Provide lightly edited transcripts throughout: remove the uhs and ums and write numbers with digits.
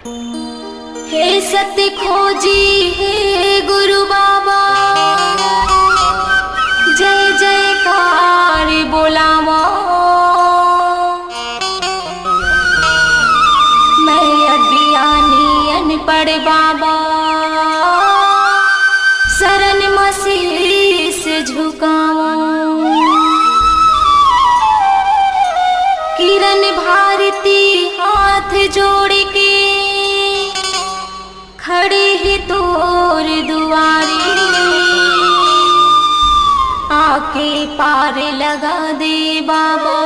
हे सत्य खोजी हे गुरु बाबा, जय जयकार बोलावा। मैं अज्ञानी अनपढ़ बाबा, शरण में शीश झुकावा। किरण भारती हाथ जोड़ के खड़े ही तोर दुआरी, आके पार लगा दे बाबा,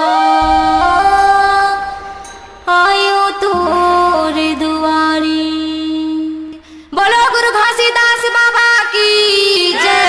आयो तोर दुआरी। बोलो गुरु घासीदास बाबा की जय।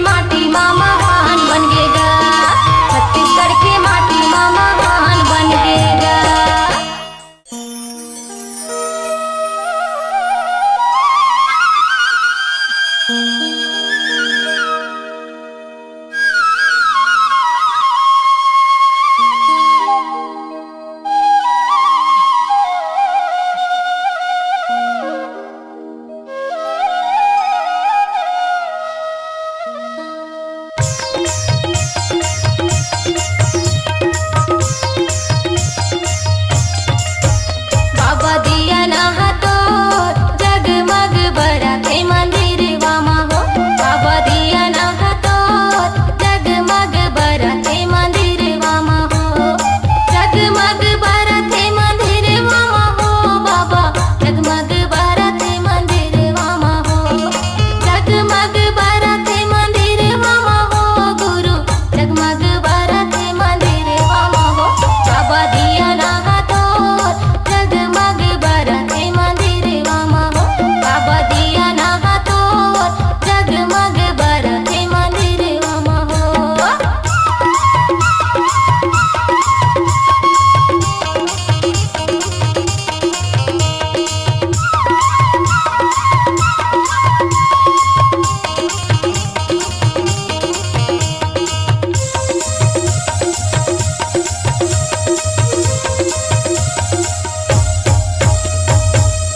माटी माँ महान बन गएगा, छत्तीसगढ़ की माटी माँ महान बन गएगा। बाबा दिया ना हाथों जगमग बरते मंदिर वामा हो, बाबा दिया ना हाथों जगमग बरते मंदिर वामा हो, जगमग बरते मंदिर वामा हो, बाबा जगमग बरते मंदिर वामा हो, जगमग बरते मंदिर वामा हो, गुरु जगमग बरते मंदिर वामा हो, बाबा दिया ना हाथों जगमग बरते मंदिर वामा हो, बाबा दिया ना हाथों जगमग बरते मंदिर वामा हो।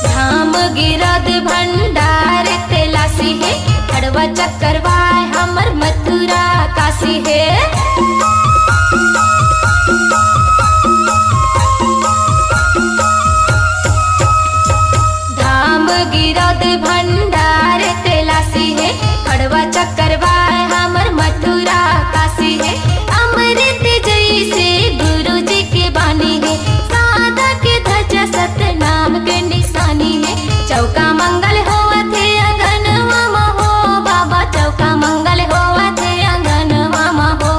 धाम गिरद भंडार तेलासी है, हड़वा चक्करवाय हमर मथुरा काशी है। धाम गिरद भंडार तेलासी है, हड़वा चक्करवाय हमर मथुरा काशी है। अमृत जैसे गुरु जी के बानी है, साधक ध्वजा सतनाम के निशानी है। चौका मंगल होवत है अंगन मामा हो, बाबा चौका मंगल होवत है अंगन मामा हो,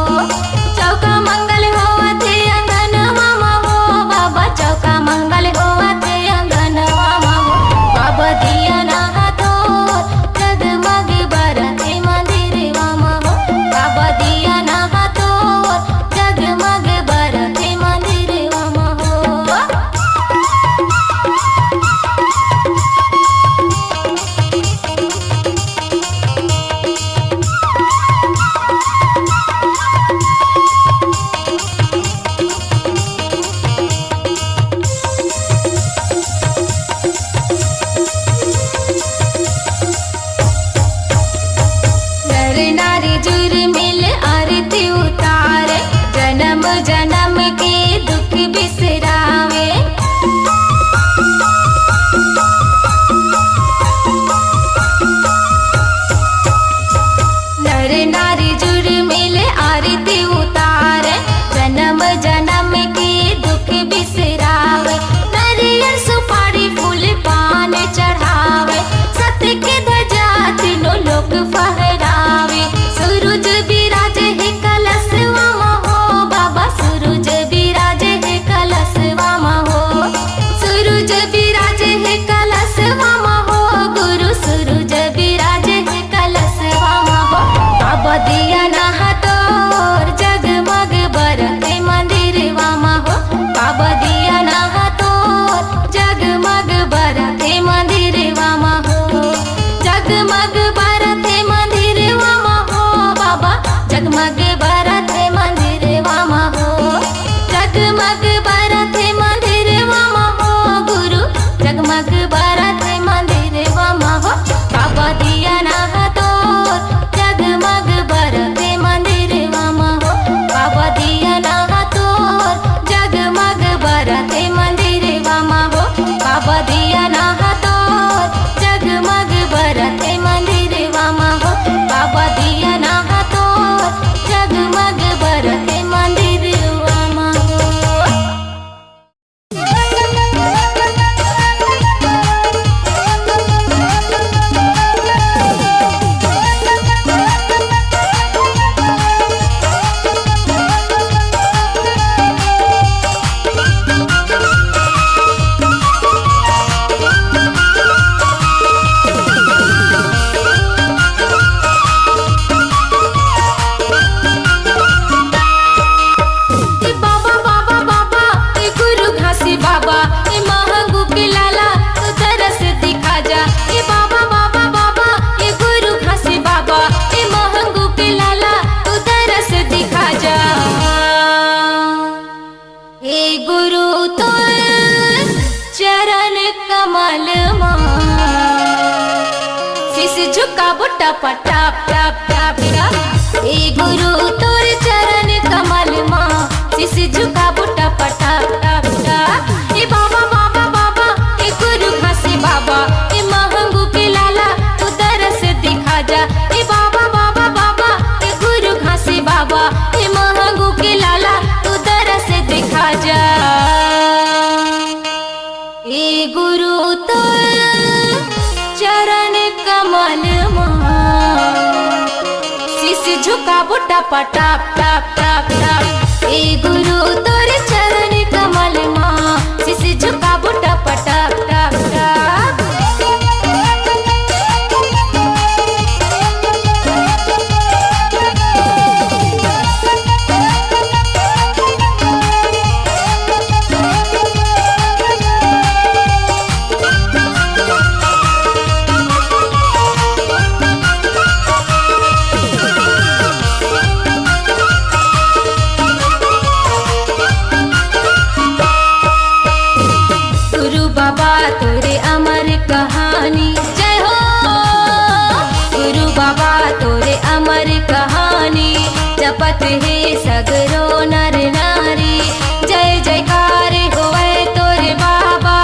चौका मंगल होवत है अंगन मामा हो, बाबा चौका मंगल होवत है अंगन मामा हो, बाबा दिया ना हाथों जगमग बरते मंदिर वामा हो, बाबा दिया ना हाथों जगमग बरते मंदिर वामा हो। नर नारी जुर मिल आरती उतारे, जन्म जन्म के दुख बिसरावे। नर नारी जुर मिल आरती उतारे, जन्म जन्म के दुख बिसरावे। नारियल सुपारी फूल पान चढ़ावे, सत्य के ध्वजा तीनों लोक फहरावे। सूरज विराज है कलश वामा हो, बाबा सूरज विराज है कलश वामा हो, सूरज विराज है कलश वामा हो, गुरु सूरज विराज है कलश वामा हो, बाबा दिया ना हाथों जगमग बरते मंदिर वामा हो, बाबा दिया ना हाथों जगमग बरते मंदिर वामा हो, जगमग बरते मंदिर वामा हो, बाबा जगमग बरते मंदिर वामा हो, जगमग बरते मंदिर वामा हो, गुरु जगमग बरते मंदिर वामा हो, बाबा दिया ना हाथों जगमग बरते मंदिर वामा हो, बाबा दिया ना हाथों जगमग बरते मंदिर वामा हो, बाबा दिया ना हाथों जगमग बरते मंदिर वामा हो, बाबा दिया ना हाथों जगमग झुका बुट्टा पटाप टाप टाप टाप। ए गुरु तोर चरण कमल माँ शीश झुका बुट्टा पटाप टाप टाप। ए बाबा बाबा बाबा ए गुरु घासी बाबा ए महंगू के लाला तू दरस दिखा जा। ए बाबा बाबा बाबा ए गुरु घासी बाबा ए महंगू के लाला तू दरस दिखा जा। ए गुरु तोर चरण कमल शीश झुका बुट्टा पटाप टाप टाप टाप। ए गुरु तोर चरण कमल माँ शीश झुका बुट्टा पटाप टाप टाप। बाबा तोरे अमर कहानी जय हो। गुरु बाबा तोरे अमर कहानी जपत है सगरो नर नारी। जय जयकार होवे तोरे बाबा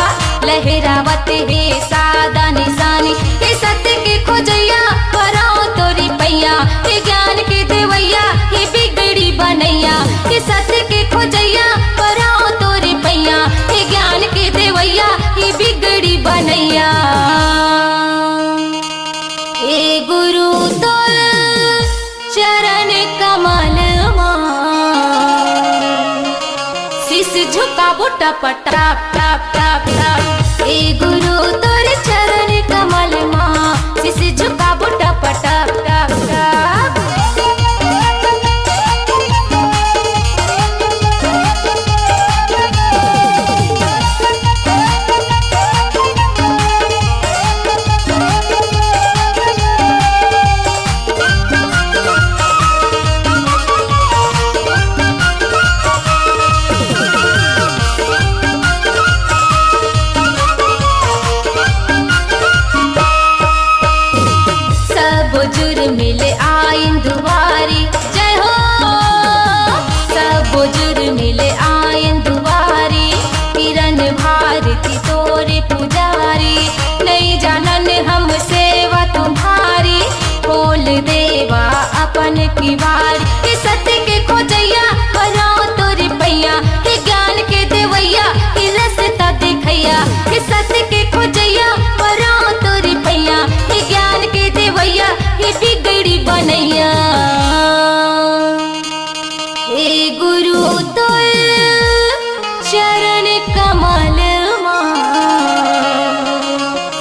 लहरावत है सादा निशानी। हे सत्य के खोजैया पराओ तोरी पैया हे ज्ञान के देवैया हे बिगड़ी बनैया। हे सत्य के खोजैया पराओ तोरी पैया हे ज्ञान के देवैया हे बिगड़ी बनैया। हे गुरु तोर चरण कमल शीश झुका बुट्टा पटाप टाप टाप टाप। हे गुरु तोर चरण कमल माँ शीश झुका बुट्टा पटाप टाप टाप। मिले आइन दुआरी जय हो। सब बुजुर्ग मिले आइन दुआरी किरण भारती तोरे पुजारी। नहीं जानन हम सेवा तुम्हारी खोल देवा अपन की बारी। हे सत्य के खोजैया बनाओ तोरी पैया हे ज्ञान के देवैया हे रसता दिखैया। हे सत्य के खोजैया बनाओ तोरी पैया हे ज्ञान के देवैया हे बिगड़ी बनैया। हे गुरु तोर चरण कमल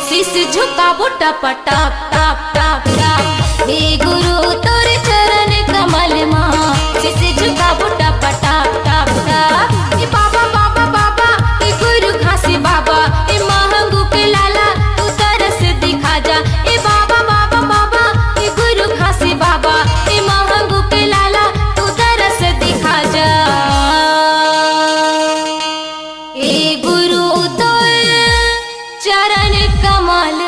शीश झुका बुट्टा पटाप टाप टाप टाप। हे गुरु तोर चरण कमल माँ शीश झुका बुट्टा पटाप टाप टाप। हे बाबा बाबा बाबा हे गुरु घासी बाबा हे महंगू के लाला तू तरस दिखा जा। ए बाबा बाबा बाबा हे गुरु घासी बाबा हे महंगू के लाला तू तरस दिखा जा। ए गुरु तोर चरण कमल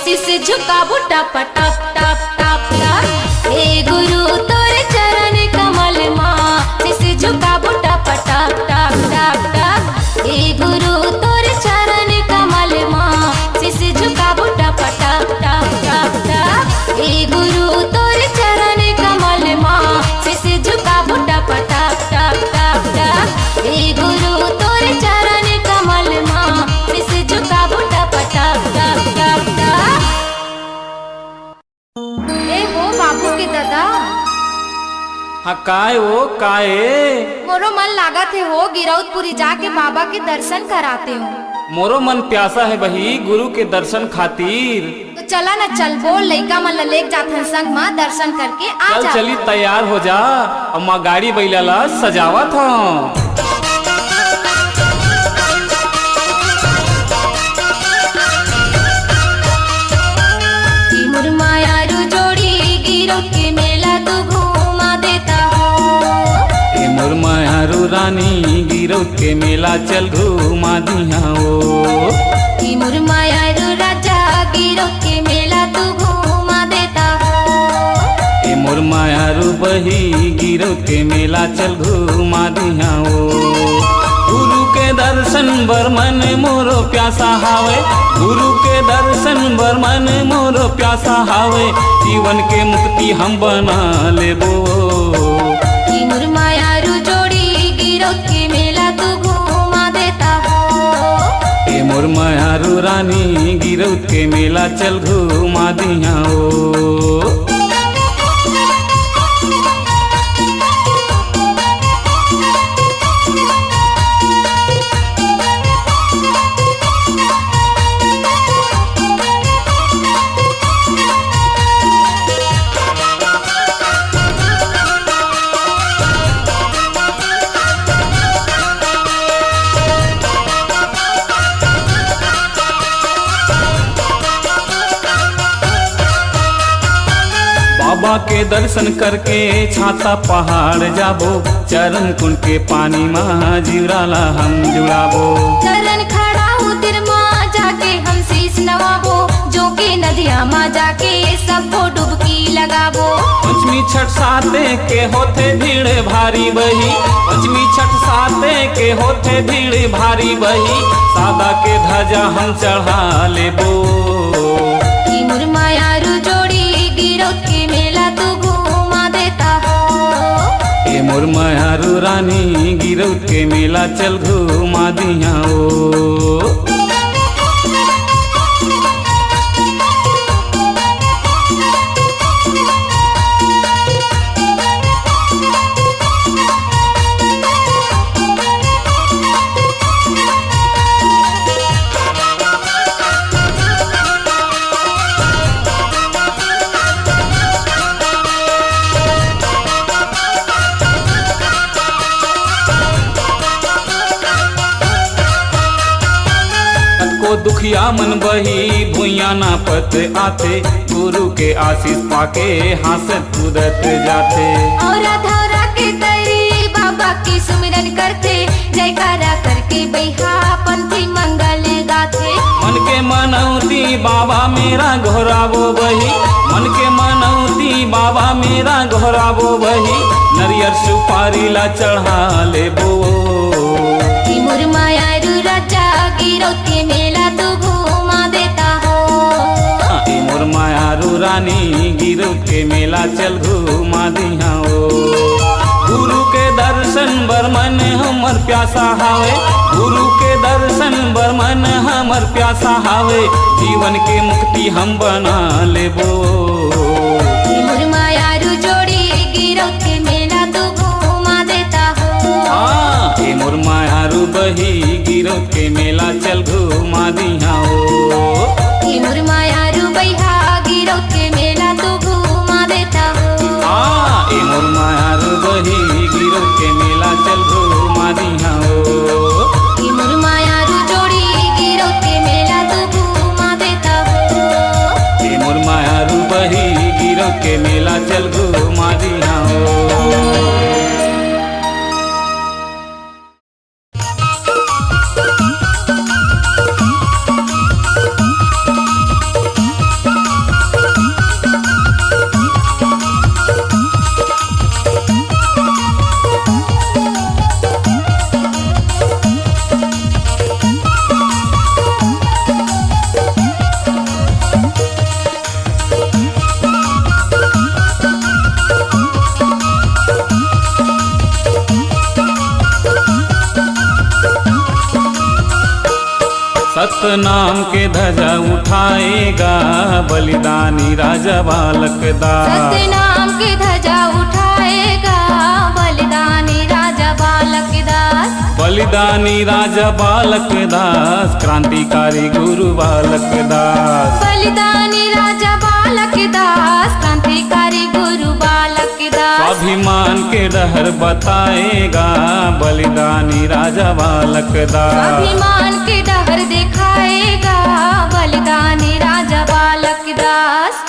शीश झुका बुट्टा पटाप टाप टाप टाप। हे गुरु तोर चरण कमल माँ शीश झुका बुट्टा पटाप टाप टाप टाप। हे गुरु तोर चरण कमल माँ शीश झुका बुट्टा पटाप टाप टाप टाप। हे गुरु तोर चरण कमल माँ शीश झुका बुट्टा पटाप टाप टाप टाप। हे गुरु तोर चरण कमल माँ शीश झुका बुट्टा पटाप टाप टाप टाप। ए हो बाबू के दादा हाँ काय हो काय मोरो मन लागत है हो गिरौदपुरी जाके बाबा के दर्शन कराते हो। मोरो मन प्यासा है बही गुरु के दर्शन खातिर। तो चला न चल बोल लइका मन ला लेक जाथन संग माँ दर्शन करके आ चल जा। चली तैयार हो जा अम्मा गाड़ी बैला ला सजावत हूँ। मायारू जोड़ी गिरौद के मेला तू घुमा देता हो। मोर मायारू रानी गिरौद के मेला चल घुमा दिया हो। मोर मायारू राजा गिरौद बही गिरौ के मेला चल घुमा दिहाओ। गुरु के दर्शन बर मन मोरो प्यासा हावे, गुरु के दर्शन बर मन मोरो प्यासा हावे, जीवन के मुक्ति हम बना लेबो। कि मोर मायारू जोड़ी गिरौ के मेला तू घुमा देता हो। ए मोर मायारू रानी गिरौ के मेला चल घुमा दिहाओ। बाबा के दर्शन करके छाता पहाड़ जाबो, चरण कुंड के पानी में जीवराला हम जुड़ाबो। चरण खड़ा उतिर माँ जाके हम शीश नवाबो, जो के नदिया माँ जाके सबको डुबकी लगाबो। पंचमी छठ साते के होते भीड़ भारी बही, पंचमी छठ साते के होते भीड़ भारी बही, सादा के ध्वजा हम चढ़ा लेबो। कि मोर मायारू जोड़ी गिरौ के मेला तू घुमा देता हो। ए मोर मायारू रानी गिरौ के मेला चल घुमा दिहाओ। दुखिया मन बही भुइया ना पत आते, गुरु के आशीष पाके हंसत कूदत जाते। और धौरा के तरी बाबा की सुमिरन करते, जयकारा करके बैहा पंथी मंगल गाथे। मन के मनौती बाबा मेरा घोराबो बही, मन के मनौती बाबा मेरा घोराबो बही, नरियर सुपारी ला चढ़ा लेबो। कि मोर मायारू राजा गिरौ के मेला तू घुमा देता हो। ए मोर मायारू रानी गिरौ के मेला चल घुमा दिहाओ। गुरु के दर्शन बर मन हमर प्यासा हावे, गुरु के दर्शन बर मन हमर प्यासा हावे, जीवन के मुक्ति हम बना लेबो। कि मोर मायारू जोड़ी गिरौ के मेला तू घुमा देता हो। ए मोर मायारू बही गिरौ के मेला चल घुमा दिहाओ। कि मोर मायारू बैहा गिरौ के मेला तू घुमा देता हो। ए मोर मायारू बही गिरौ के मेला चल घुमा दिहाओ। कि मोर मायारू जोड़ी गिरौ के मेला तू घुमा देता हो। ए मोर मायारू बही गिरौ के मेला चल घुमा दिहाओ। सतनाम के ध्वजा उठाएगा बलिदानी राजा बालक दास। सतनाम के ध्वजा उठाएगा बलिदानी राजा बालक दास। बलिदानी राजा बालक दास, क्रांतिकारी गुरु बालक दास। बलिदानी राजा बालक दास, क्रांतिकारी गुरु बालक दास। स्वाभिमान के डहर बताएगा बलिदानी राजा बालक दास। स्वाभिमान के डहर दिखाएगा बलिदानी राजा बालक दास।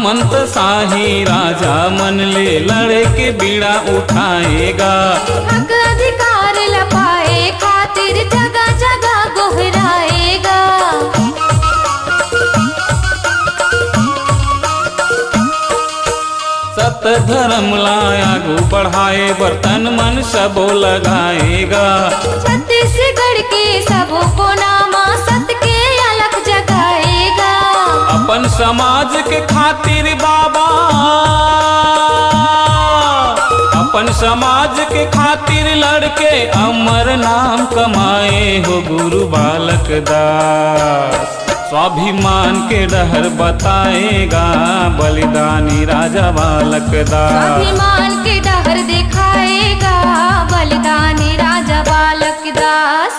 सामंत शाही राजा मन ले लड़े के बीड़ा उठाएगा। हक अधिकार लपाए खातिर जगह जगह गोहराएगा। सत धर्म लाया गो बढ़ाए बर्तन मन सबो लगाएगा। छत्तीसगढ़ के सबों को नामा सत के अलग जगाएगा। अपन समाज के खातिर बाबा, अपन समाज के खातिर लड़के अमर नाम कमाए हो गुरु बालक दास। स्वाभिमान के डहर बताएगा बलिदानी राजा बालक दास। स्वाभिमान के डहर दिखाएगा बलिदानी राजा बालक दास।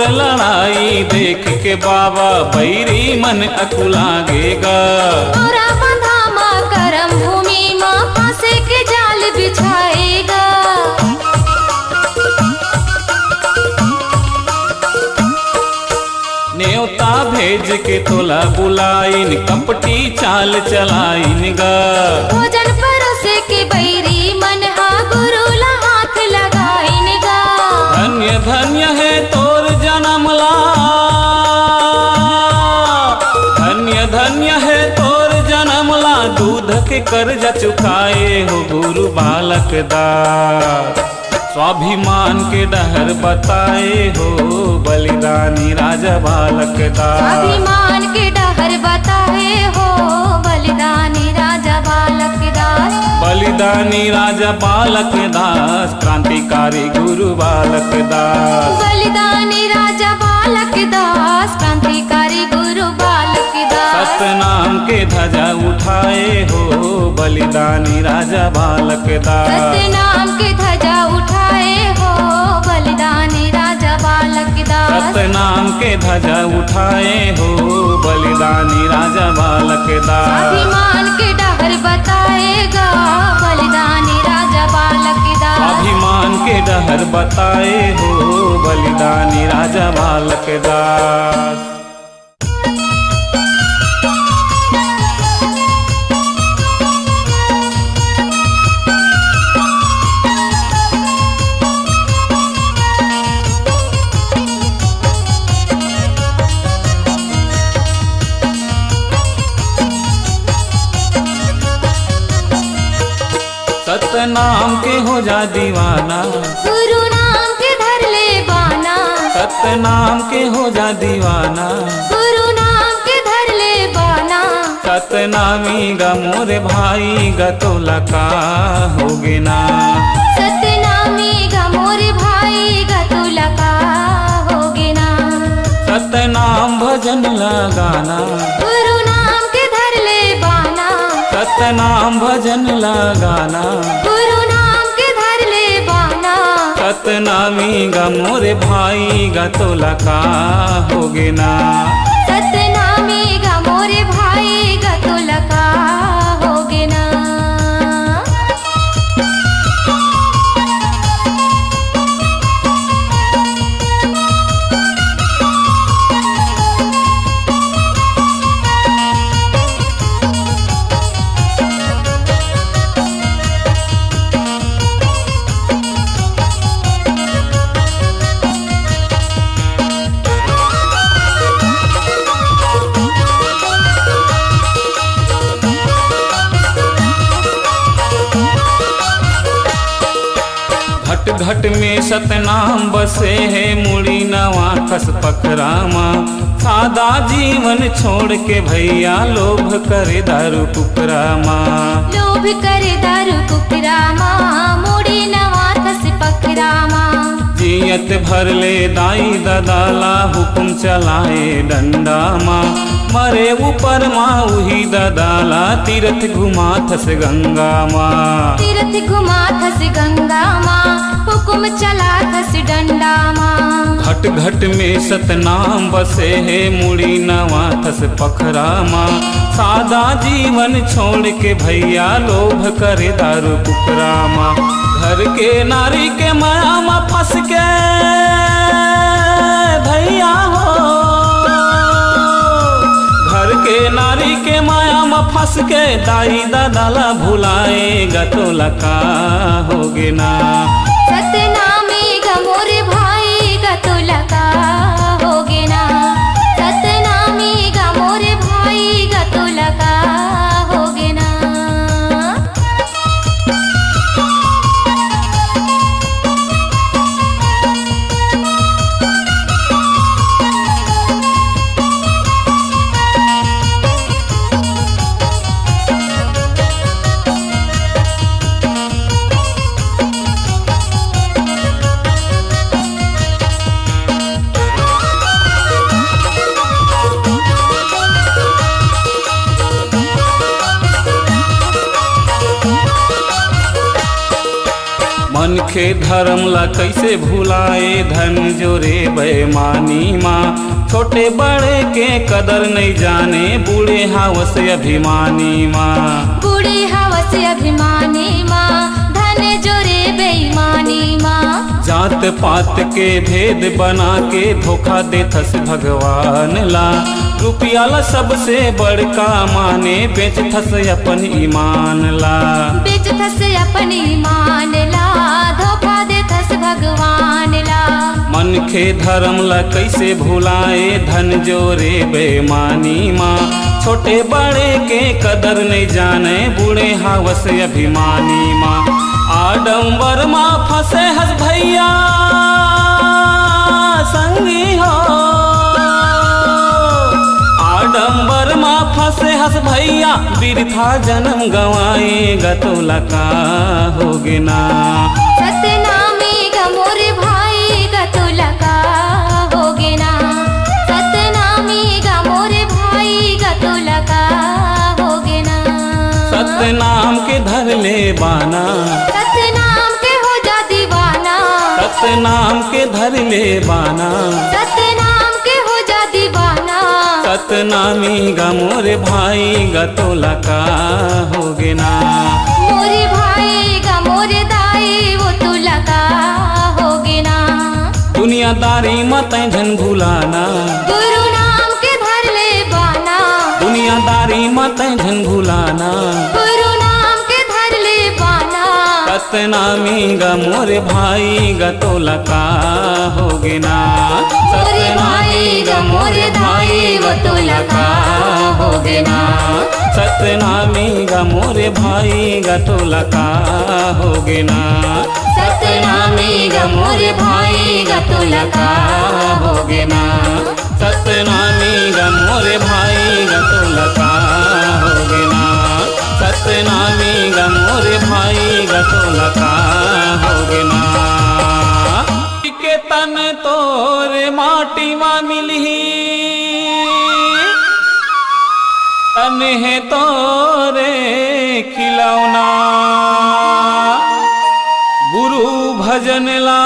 लड़ाई देख के बाबा बैरी मन अकुलागेगा। तोरा बंधामा करम भूमि माँ फांसे के जाल बिछाएगा। न्योता भेज के तोला बुलाइन कपटी चाल चलाइन गा। भोजन परोसे के बैरी मन हा गुरु ला हाथ लगाइन गा। धन्य धन्य है तोर जन्मला, धन्य धन्य है तोर जन्मला। दूध के कर्ज चुकाए हो गुरु बालक दास। स्वाभिमान के डहर बताए हो बलिदानी राजा बालक दास। स्वाभिमान के डहर बताए हो बलिदानी राजा बालक दास। बलिदानी राजा बालक दास, क्रांतिकारी गुरु बालक दास। बलिदानी राजा बालक दास, क्रांतिकारी गुरु बालक दास। सतनाम के ध्वजा उठाए हो बलिदानी राजा बालक दास। सतनाम के ध्वजा उठाए हो बलिदानी राजा बालक दास। सतनाम के ध्वजा उठाए हो बलिदानी राजा बालक दास। स्वाभिमान के डहर बताएगा बलिदानी राजा बालक दास। स्वाभिमान के डहर बताए हो बलिदानी राजा बालक दास। सतनाम के हो जा दीवाना, गुरु नाम के धर ले बाना। सतनाम के हो जा दीवाना, गुरु नाम के धर ले बाना। सतनामी गा मोरे भाई गा तोला का होगे ना। सतनामी गा मोरे भाई गा तोला का होगे ना। सतनाम भजन लगाना, गुरु नाम के धर ले बाना। सतनाम भजन लगाना, गुरु नाम के धर ले बाना। सतनामी गा मोरे भाई गा तोला का होगे ना। सतनामी गा मोरे भाई गा तोला का होगे ना। घट घट में सतनाम बसे है मुड़ी नवा खस पखरामा। सादा जीवन छोड़ के भैया लोभ करे दारू कुकरामा। लोभ करे दारू कुकरामा, मुड़ी नवा खस पखरामा। जियत भर ले दाई ददाला हुकुम चलाए डंडा माँ। हमरे ऊपर माँ उही ददाला तीर्थ घुमाथस गंगा माँ। तीर्थ घुमाथस गंगा माँ हुकुम चलाथस डंडा माँ। घट घट में सतनाम बसे है मुड़ी नवाथस पखरा माँ। सादा जीवन छोड़ के भैया लोभ करे दारू कुकरा माँ। घर के नारी के माया में फंस के भैया हो, घर के नारी के माया में फंस के दाई दादाला भुलाएगा तो लका होगे ना। सतनामी गमोरे भाई गतुलका होगे ना। सतनामी गमोरे भाई गतुलका होगे ना। मन के धर्म ला कैसे भुलाए धन जोरे बेमानी माँ। छोटे बड़े के कदर नहीं जाने बूढ़े हवस अभिमानी माँ। बूढ़े हवस अभिमानी माँ धन जोरे बेईमानी माँ। जात पात के भेद बना के धोखा देथस भगवान ला। रुपया ला सबसे बड़का माने बेचथस अपन ईमान ला। बेचथस अपन ईमान ला धोखा देथस भगवान ला। मन के धर्म ला कैसे भुलाए धन जोरे बेमानी माँ। छोटे बड़े के कदर नहीं जाने बूढ़े हवस अभिमानी माँ। आडम्बर माँ फंसे हस भैया संगी हो, आडम्बर माँ फंसे हस भैया बिरथा जन्म गवाएगा तो लका होगे ना। सतनामी गमोरे भाई गतुलका होगे ना। सतनामी गमोरे भाई गतुलका होगे ना। सतनाम के धर ले बाना, सतनाम के हो जा दीवाना। सतनाम के धर ले बाना। सतनाम के हो जा दीवाना। सतनामी गा मोरे भाई गा तो लका होगे ना। मोरे भाई गा मोरे दाई वो तो लगा होगे ना। दुनियादारी मत झन भुलाना। गुरु नाम के धर ले बाना। दुनियादारी मत झन भुलाना। गुरु नाम के धर ले बाना। सतनामी गा मोरे भाई गा तो लका होगे ना। मोरे भाई गा मोरे भाई वो तो लगा होगे ना। सतनामी गा मोरे भाई गा तो लका होगे ना। सतनामी गा मोरे भाई गा तो लगा होगे ना। सतनामी गा मोरे भाई गा तो लका होगे ना। सतनामी गा मोरे भाई गा तो लका होगे ना। के तन तोरे माटी मा मिलही तन है तोरे खिलौना। गुरु भजन ला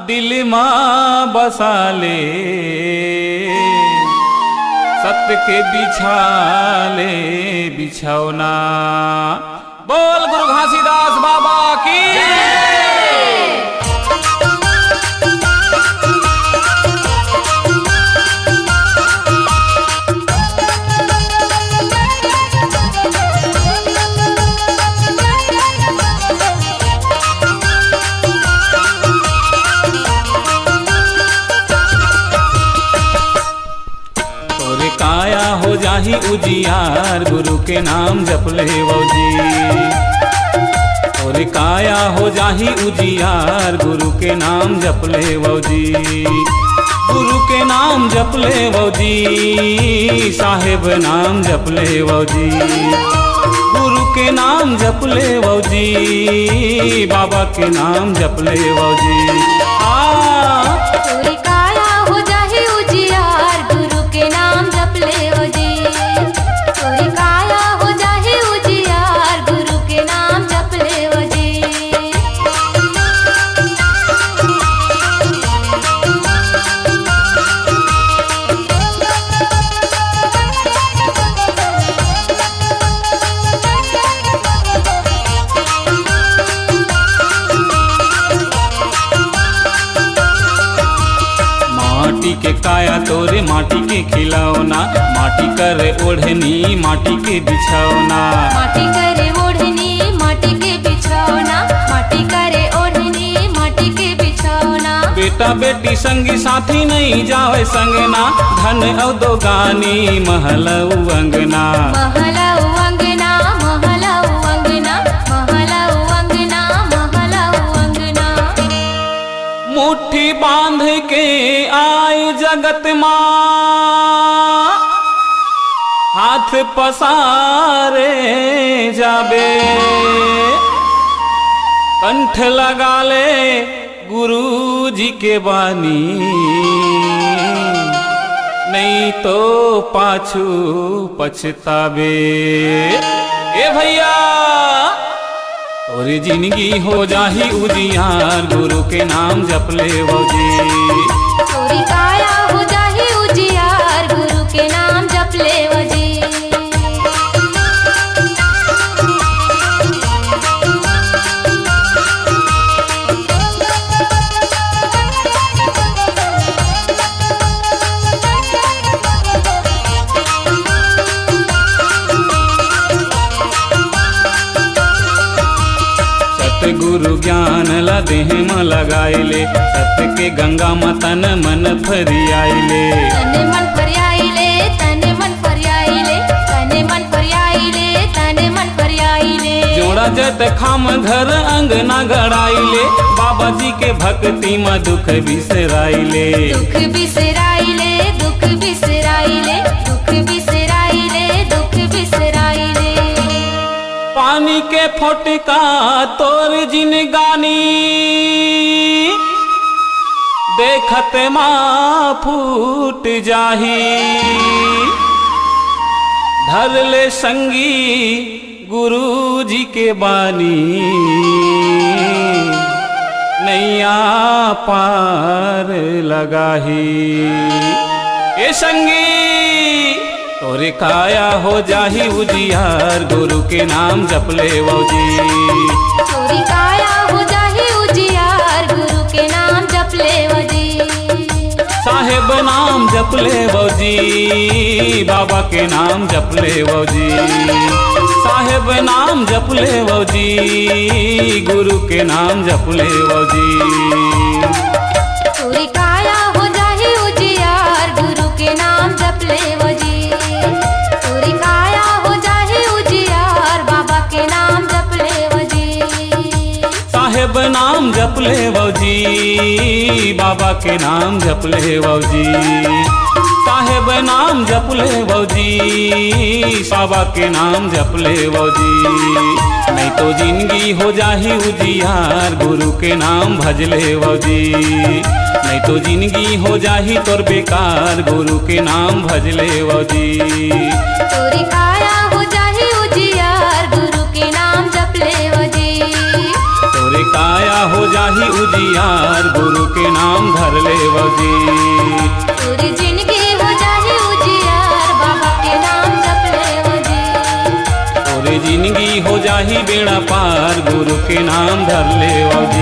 दिल माँ बसा ले। सत्य के बिछा ले बिछौना। बोल गुरु घासीदास बाबा की। काया हो जाही उजियार गुरु के नाम जप ले जी। और काया हो जाही उजियार गुरु के नाम जप ले जी। गुरु के नाम जप ले जी। साहेब नाम जप ले जी। गुरु के नाम जप ले जी। बाबा के नाम जप ले जी। काया हो जाही उजियार गुरु के नाम जप ले बिछौना, माटी करे ओढ़नी माटी के बिछौना। माटी करे ओढ़नी माटी के बिछौना, माटी करे ओढ़नी माटी के बिछौना। बेटा बेटी संगी साथी नहीं जावे संगना, धन औ दो गानी महलऊ अंगना। महलऊ अंगना महलऊ अंगना महलऊ अंगना महलऊ अंगना। मुट्ठी बांध के आई जगत माँ, हाथ पसारे जाबे। कंठ लगा ले गुरु जी के बानी, नहीं तो पाछू पछतावे। ए भैया तोरी जिंदगी हो जाही उजियार, गुरु के नाम जप ले जी। तोरी काया हो जाही उजियार, गुरु के नाम जप ले जी। गुरु ज्ञान ला देह में लगाइले, सत्य के गंगा में तन मन फरियाइले। तने मन फरियाइले तने मन फरियाइले तने मन फरियाइले तने मन फरियाइले। जोड़ा जट खाम घर अंगना गड़ाइले, बाबा जी के भक्ति में दुख बिसराइले। दुख बिसराइले दुख बिसराइले दुख बिसराइले दुख बिसराइले। पानी के फोटका तोर जिनगानी, देखत माँ फूट जाही। धर ले संगी गुरु जी के बानी, नैया पार लगाही। ए संगी तोरे काया हो जाही उजियार, गुरु के नाम जप ले जी। तोरी काया हो जाही उजियार, गुरु के नाम जप ले जी। साहेब नाम जप ले जी, बाबा के नाम जप ले जी। साहेब नाम जप ले जी, गुरु के नाम जप ले जी। तोरी काया हो जाही उजियार, गुरु के नाम जप ले जी। तोरी काया हो जाही उजियार, बाबा के नाम जप ले जी। साहेब नाम जप ले जी, बाबा के नाम जप ले जी। साहेब नाम जप ले जी, बाबा के नाम जप ले जी। नहीं तो जिंदगी हो जाही उजियार, गुरु के नाम भज ले जी। नहीं तो जिंदगी हो जाही तोर बेकार, गुरु के नाम भज ले जी। तोरी काया हो जाही उजियार, गुरु के नाम जप ले जी। तोरे काया हो जाही उजियार, गुरु के नाम धर ले जी। तोरी जिंदगी हो जाही उजियार, बाबा के नाम जप ले जी। तोरे जिंदगी हो जाही बेड़ा पार, गुरु के नाम धर ले जी।